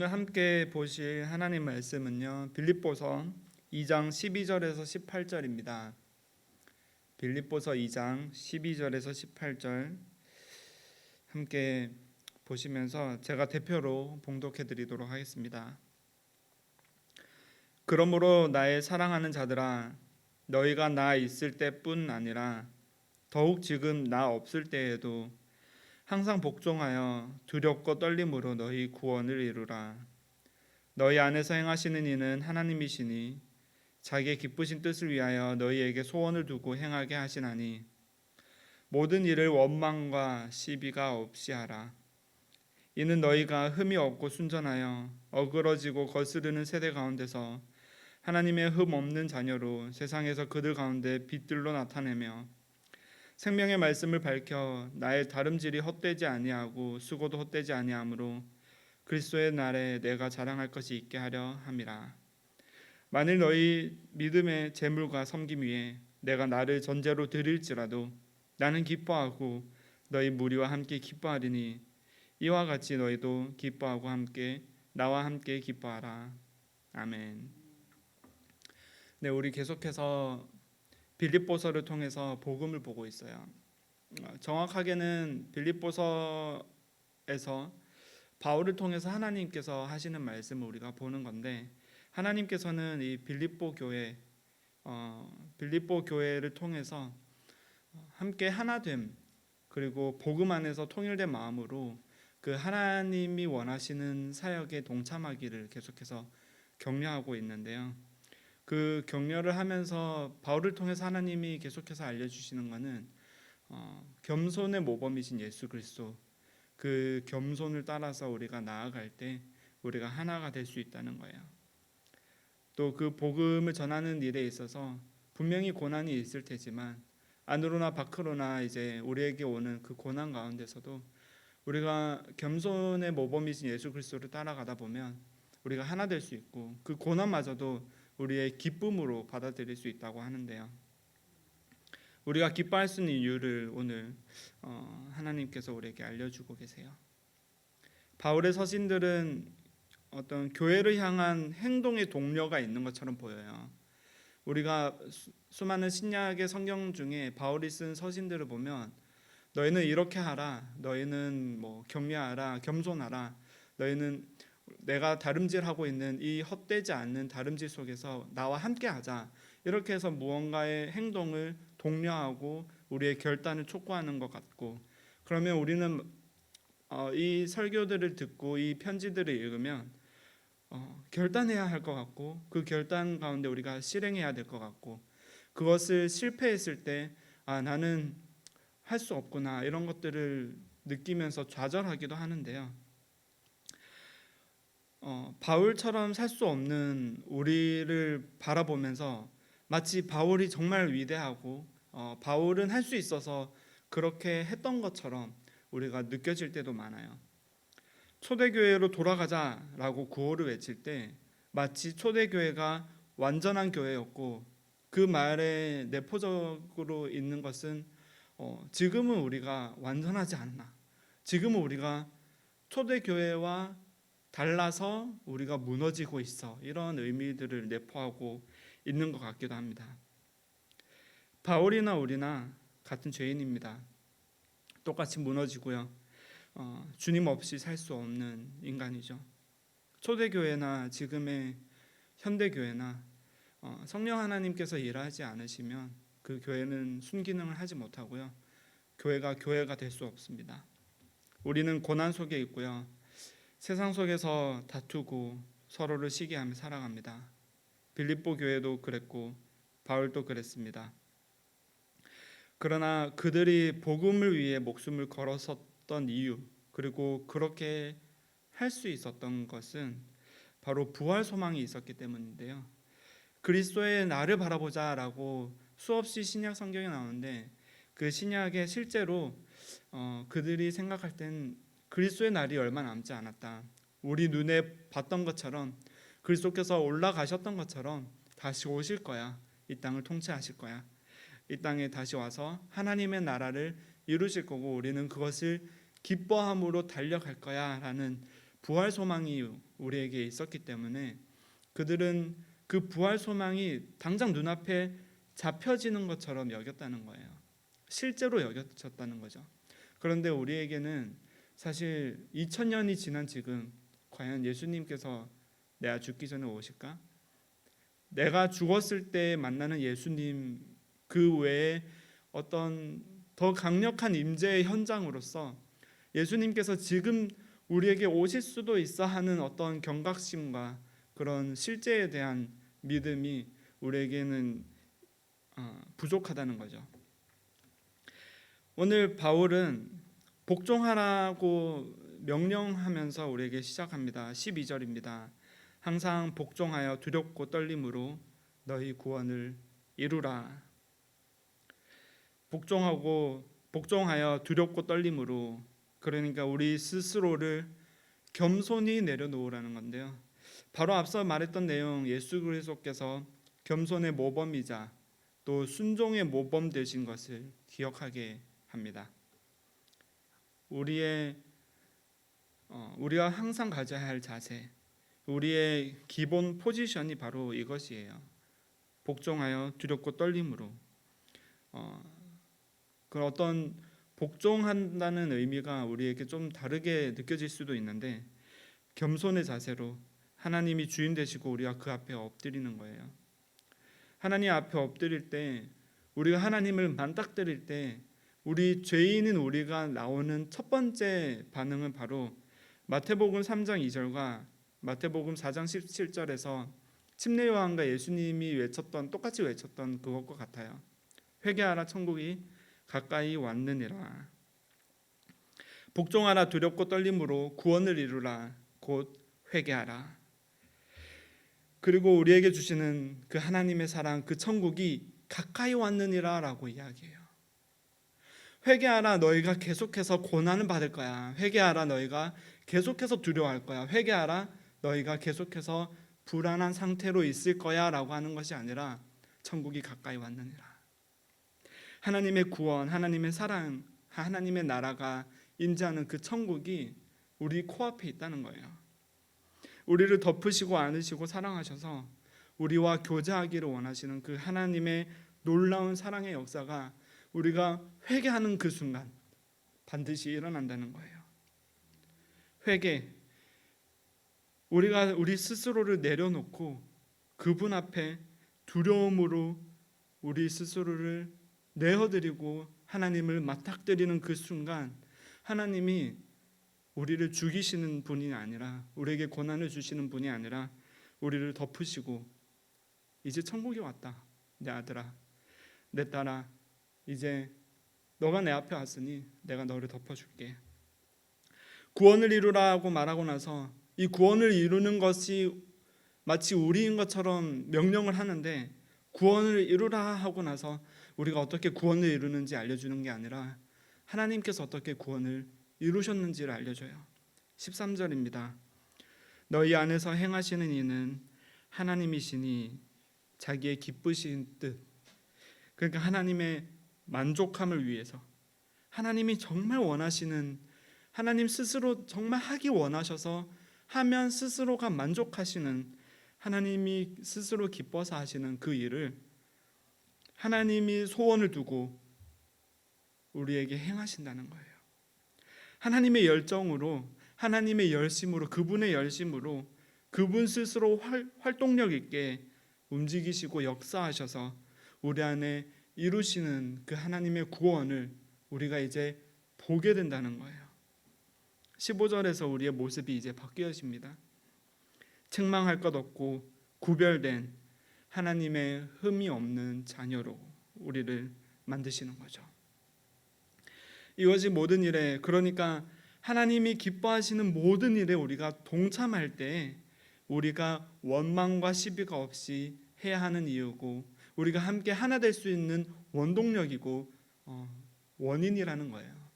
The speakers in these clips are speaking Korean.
오늘 함께 보실 하나님 말씀은요, 빌립보서 2장 12절에서 18절입니다. 빌립보서 2장 12절에서 18절 함께 보시면서 제가 대표로 봉독해 드리도록 하겠습니다. 그러므로 나의 사랑하는 자들아, 너희가 나 있을 때뿐 아니라 더욱 지금 나 없을 때에도 항상 복종하여 두렵고 떨림으로 너희 구원을 이루라. 너희 안에서 행하시는 이는 하나님이시니 자기의 기쁘신 뜻을 위하여 너희에게 소원을 두고 행하게 하시나니 모든 일을 원망과 시비가 없이 하라. 이는 너희가 흠이 없고 순전하여 어그러지고 거스르는 세대 가운데서 하나님의 흠 없는 자녀로 세상에서 그들 가운데 빛들로 나타내며 생명의 말씀을 밝혀 나의 다름질이 헛되지 아니하고 수고도 헛되지 아니하므로 그리스도의 날에 내가 자랑할 것이 있게 하려 함이라. 만일 너희 믿음의 재물과 섬김 위에 내가 나를 전제로 드릴지라도 나는 기뻐하고 너희 무리와 함께 기뻐하리니 이와 같이 너희도 기뻐하고 함께 나와 함께 기뻐하라. 아멘. 네, 우리 계속해서 빌립보서를 통해서 복음을 보고 있어요. 정확하게는 빌립보서에서 바울을 통해서 하나님께서 하시는 말씀을 우리가 보는 건데, 하나님께서는 이 빌립보 교회를 통해서 함께 하나됨, 그리고 복음 안에서 통일된 마음으로 그 하나님이 원하시는 사역에 동참하기를 계속해서 격려하고 있는데요. 그 격려를 하면서 바울을 통해서 하나님이 계속해서 알려주시는 것은 겸손의 모범이신 예수 그리스도, 그 겸손을 따라서 우리가 나아갈 때 우리가 하나가 될 수 있다는 거예요. 또 그 복음을 전하는 일에 있어서 분명히 고난이 있을 테지만 안으로나 밖으로나 이제 우리에게 오는 그 고난 가운데서도 우리가 겸손의 모범이신 예수 그리스도를 따라가다 보면 우리가 하나 될 수 있고 그 고난마저도 우리의 기쁨으로 받아들일 수 있다고 하는데요. 우리가 기뻐할 수 있는 이유를 오늘 하나님께서 우리에게 알려주고 계세요. 바울의 서신들은 어떤 교회를 향한 행동의 동료가 있는 것처럼 보여요. 우리가 수많은 신약의 성경 중에 바울이 쓴 서신들을 보면 너희는 이렇게 하라, 너희는 격려하라, 겸손하라, 너희는 내가 다름질하고 있는 이 헛되지 않는 다름질 속에서 나와 함께 하자, 이렇게 해서 무언가의 행동을 독려하고 우리의 결단을 촉구하는 것 같고, 그러면 우리는 이 설교들을 듣고 이 편지들을 읽으면 결단해야 할 것 같고, 그 결단 가운데 우리가 실행해야 될 것 같고, 그것을 실패했을 때 나는 할 수 없구나, 이런 것들을 느끼면서 좌절하기도 하는데요. 바울처럼 살 수 없는 우리를 바라보면서 마치 바울이 정말 위대하고 바울은 할 수 있어서 그렇게 했던 것처럼 우리가 느껴질 때도 많아요. 초대교회로 돌아가자라고 구호를 외칠 때 마치 초대교회가 완전한 교회였고, 그 말에 내포적으로 있는 것은 지금은 우리가 완전하지 않나, 지금은 우리가 초대교회와 달라서 우리가 무너지고 있어, 이런 의미들을 내포하고 있는 것 같기도 합니다. 바울이나 우리나 같은 죄인입니다. 똑같이 무너지고요, 주님 없이 살 수 없는 인간이죠. 초대교회나 지금의 현대교회나 성령 하나님께서 일하지 않으시면 그 교회는 순기능을 하지 못하고요, 교회가 될 수 없습니다. 우리는 고난 속에 있고요, 세상 속에서 다투고 서로를 시기하며 살아갑니다. 빌립보 교회도 그랬고 바울도 그랬습니다. 그러나 그들이 복음을 위해 목숨을 걸었었던 이유, 그리고 그렇게 할 수 있었던 것은 바로 부활 소망이 있었기 때문인데요. 그리스도의 날을 바라보자라고 수없이 신약 성경에 나오는데, 그 신약에 실제로 그들이 생각할 땐 그리스도의 날이 얼마 남지 않았다, 우리 눈에 봤던 것처럼 그리스도께서 올라가셨던 것처럼 다시 오실 거야, 이 땅을 통치하실 거야, 이 땅에 다시 와서 하나님의 나라를 이루실 거고 우리는 그것을 기뻐함으로 달려갈 거야 라는 부활 소망이 우리에게 있었기 때문에 그들은 그 부활 소망이 당장 눈앞에 잡혀지는 것처럼 여겼다는 거예요. 실제로 여겨졌다는 거죠. 그런데 우리에게는 사실 2000년이 지난 지금 과연 예수님께서 내가 죽기 전에 오실까? 내가 죽었을 때 만나는 예수님 그 외에 어떤 더 강력한 임재의 현장으로서 예수님께서 지금 우리에게 오실 수도 있어 하는 어떤 경각심과 그런 실제에 대한 믿음이 우리에게는 부족하다는 거죠. 오늘 바울은 복종하라고 명령하면서 우리에게 시작합니다. 12절입니다. 항상 복종하여 두렵고 떨림으로 너희 구원을 이루라. 복종하여 두렵고 떨림으로, 그러니까 우리 스스로를 겸손히 내려놓으라는 건데요. 바로 앞서 말했던 내용, 예수 그리스도께서 겸손의 모범이자 또 순종의 모범 되신 것을 기억하게 합니다. 우리가 항상 가져야 할 자세, 우리의 기본 포지션이 바로 이것이에요. 복종하여 두렵고 떨림으로. 그 어떤 복종한다는 의미가 우리에게 좀 다르게 느껴질 수도 있는데, 겸손의 자세로 하나님이 주인 되시고 우리가 그 앞에 엎드리는 거예요. 하나님 앞에 엎드릴 때, 우리가 하나님을 만딱드릴 때, 우리 죄인인 우리가 나오는 첫 번째 반응은 바로 마태복음 3장 2절과 마태복음 4장 17절에서 침례 요한과 예수님이 똑같이 외쳤던 그것과 같아요. 회개하라, 천국이 가까이 왔느니라. 복종하라, 두렵고 떨림으로 구원을 이루라, 곧 회개하라. 그리고 우리에게 주시는 그 하나님의 사랑, 그 천국이 가까이 왔느니라 라고 이야기해요. 회개하라, 너희가 계속해서 고난을 받을 거야. 회개하라, 너희가 계속해서 두려워할 거야. 회개하라, 너희가 계속해서 불안한 상태로 있을 거야 라고 하는 것이 아니라 천국이 가까이 왔느니라. 하나님의 구원, 하나님의 사랑, 하나님의 나라가 임재하는 그 천국이 우리 코앞에 있다는 거예요. 우리를 덮으시고 안으시고 사랑하셔서 우리와 교제하기를 원하시는 그 하나님의 놀라운 사랑의 역사가 우리가 회개하는 그 순간 반드시 일어난다는 거예요. 회개, 우리가 우리 스스로를 내려놓고 그분 앞에 두려움으로 우리 스스로를 내어드리고 하나님을 맞닥뜨리는 그 순간, 하나님이 우리를 죽이시는 분이 아니라, 우리에게 고난을 주시는 분이 아니라 우리를 덮으시고, 이제 천국이 왔다, 내 아들아, 내 딸아, 이제 너가 내 앞에 왔으니 내가 너를 덮어줄게. 구원을 이루라고 말하고 나서 이 구원을 이루는 것이 마치 우리인 것처럼 명령을 하는데, 구원을 이루라 하고 나서 우리가 어떻게 구원을 이루는지 알려주는 게 아니라 하나님께서 어떻게 구원을 이루셨는지를 알려줘요. 13절입니다. 너희 안에서 행하시는 이는 하나님이시니 자기의 기쁘신 뜻, 그러니까 하나님의 만족함을 위해서, 하나님이 정말 원하시는, 하나님 스스로 정말 하기 원하셔서 하면 스스로가 만족하시는, 하나님이 스스로 기뻐서 하시는 그 일을 하나님이 소원을 두고 우리에게 행하신다는 거예요. 하나님의 열정으로, 하나님의 열심으로, 그분의 열심으로 그분 스스로 활동력 있게 움직이시고 역사하셔서 우리 안에 이루시는 그 하나님의 구원을 우리가 이제 보게 된다는 거예요. 15절에서 우리의 모습이 이제 바뀌어집니다. 책망할 것 없고 구별된 하나님의 흠이 없는 자녀로 우리를 만드시는 거죠. 이것이 모든 일에, 그러니까 하나님이 기뻐하시는 모든 일에 우리가 동참할 때 우리가 원망과 시비가 없이 해야 하는 이유고, 우리가 함께 하나 될 수 있는 원동력이고 원인이라는 거예요.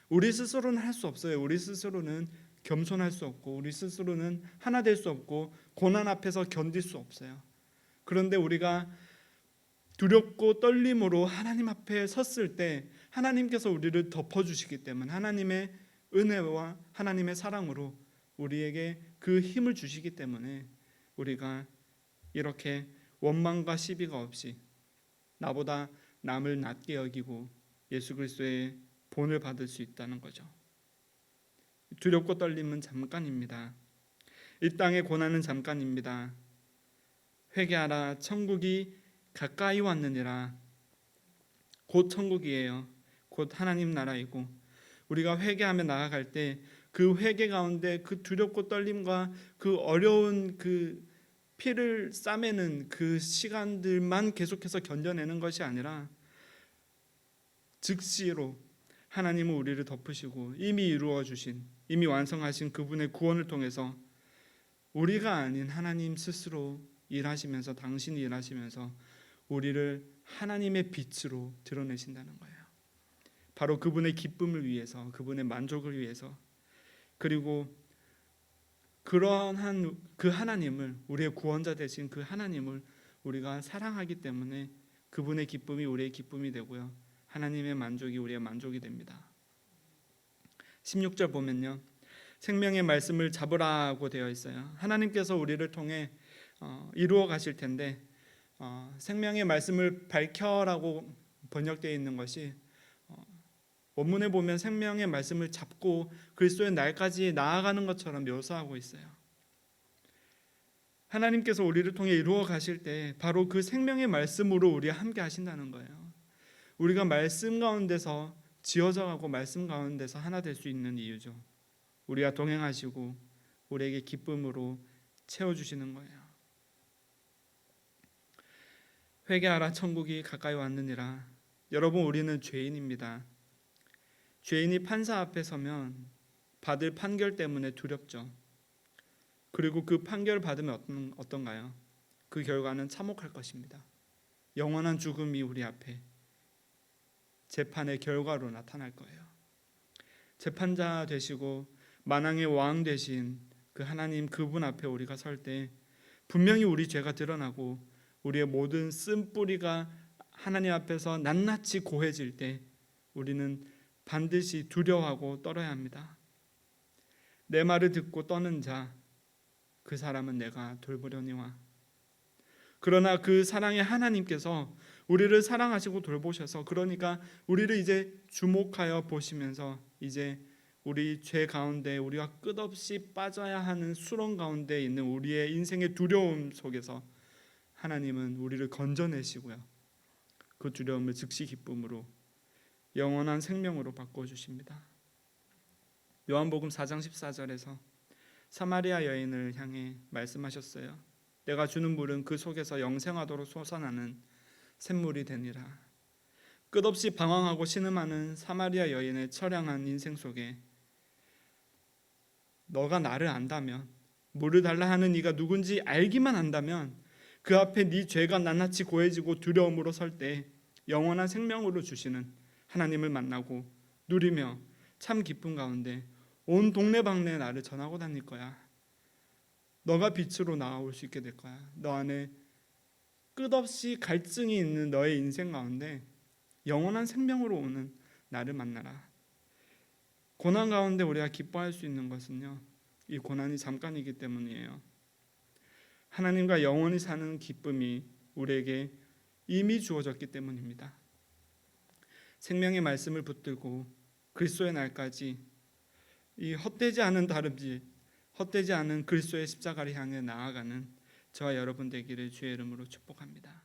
우리 스스로는 할 수 없어요. 우리 스스로는 겸손할 수 없고, 우리 스스로는 하나 될 수 없고, 고난 앞에서 견딜 수 없어요. 그런데 우리가 두렵고 떨림으로 하나님 앞에 섰을 때 하나님께서 우리를 덮어주시기 때문에, 하나님의 은혜와 하나님의 사랑으로 우리에게 그 힘을 주시기 때문에 우리가 이렇게 원망과 시비가 없이 나보다 남을 낮게 여기고 예수 그리스도의 본을 받을 수 있다는 거죠. 두렵고 떨림은 잠깐입니다. 이 땅의 고난은 잠깐입니다. 회개하라, 천국이 가까이 왔느니라. 곧 천국이에요. 곧 하나님 나라이고, 우리가 회개하며 나아갈 때 그 회개 가운데 그 두렵고 떨림과 그 어려운 그 피를 싸매는 그 시간들만 계속해서 견뎌내는 것이 아니라 즉시로 하나님은 우리를 덮으시고 이미 이루어 주신, 이미 완성하신 그분의 구원을 통해서 우리가 아닌 하나님 스스로 일하시면서, 당신이 일하시면서 우리를 하나님의 빛으로 드러내신다는 거예요. 바로 그분의 기쁨을 위해서, 그분의 만족을 위해서, 그리고 그러한 그 하나님을, 우리의 구원자 되신 그 하나님을 우리가 사랑하기 때문에 그분의 기쁨이 우리의 기쁨이 되고요, 하나님의 만족이 우리의 만족이 됩니다. 16절 보면요, 생명의 말씀을 잡으라고 되어 있어요. 하나님께서 우리를 통해 이루어 가실 텐데, 생명의 말씀을 밝혀라고 번역되어 있는 것이 원문에 보면 생명의 말씀을 잡고 그리스도의 날까지 나아가는 것처럼 묘사하고 있어요. 하나님께서 우리를 통해 이루어 가실 때 바로 그 생명의 말씀으로 우리와 함께 하신다는 거예요. 우리가 말씀 가운데서 지어져 가고 말씀 가운데서 하나 될 수 있는 이유죠. 우리와 동행하시고 우리에게 기쁨으로 채워주시는 거예요. 회개하라, 천국이 가까이 왔느니라. 여러분, 우리는 죄인입니다. 죄인이 판사 앞에 서면 받을 판결 때문에 두렵죠. 그리고 그 판결을 받으면 어떤가요? 그 결과는 참혹할 것입니다. 영원한 죽음이 우리 앞에 재판의 결과로 나타날 거예요. 재판자 되시고 만왕의 왕 되신 그 하나님, 그분 앞에 우리가 설 때 분명히 우리 죄가 드러나고 우리의 모든 쓴뿌리가 하나님 앞에서 낱낱이 고해질 때 우리는 반드시 두려워하고 떨어야 합니다. 내 말을 듣고 떠는 자, 그 사람은 내가 돌보려니와. 그러나 그 사랑의 하나님께서 우리를 사랑하시고 돌보셔서, 그러니까 우리를 이제 주목하여 보시면서 이제 우리 죄 가운데 우리가 끝없이 빠져야 하는 수렁 가운데 있는 우리의 인생의 두려움 속에서 하나님은 우리를 건져내시고요, 그 두려움을 즉시 기쁨으로 영원한 생명으로 바꿔주십니다. 요한복음 4장 14절에서 사마리아 여인을 향해 말씀하셨어요. 내가 주는 물은 그 속에서 영생하도록 솟아나는 샘물이 되니라. 끝없이 방황하고 신음하는 사마리아 여인의 처량한 인생 속에 너가 나를 안다면, 물을 달라 하는 이가 누군지 알기만 한다면 그 앞에 네 죄가 낱낱이 고해지고 두려움으로 설 때 영원한 생명으로 주시는 하나님을 만나고 누리며 참 기쁨 가운데 온 동네방네 나를 전하고 다닐 거야. 너가 빛으로 나아올 수 있게 될 거야. 너 안에 끝없이 갈증이 있는 너의 인생 가운데 영원한 생명으로 오는 나를 만나라. 고난 가운데 우리가 기뻐할 수 있는 것은요, 이 고난이 잠깐이기 때문이에요. 하나님과 영원히 사는 기쁨이 우리에게 이미 주어졌기 때문입니다. 생명의 말씀을 붙들고 그리스도의 날까지 이 헛되지 않은 다름질, 헛되지 않은 그리스도의 십자가를 향해 나아가는 저와 여러분 되기를 주의 이름으로 축복합니다.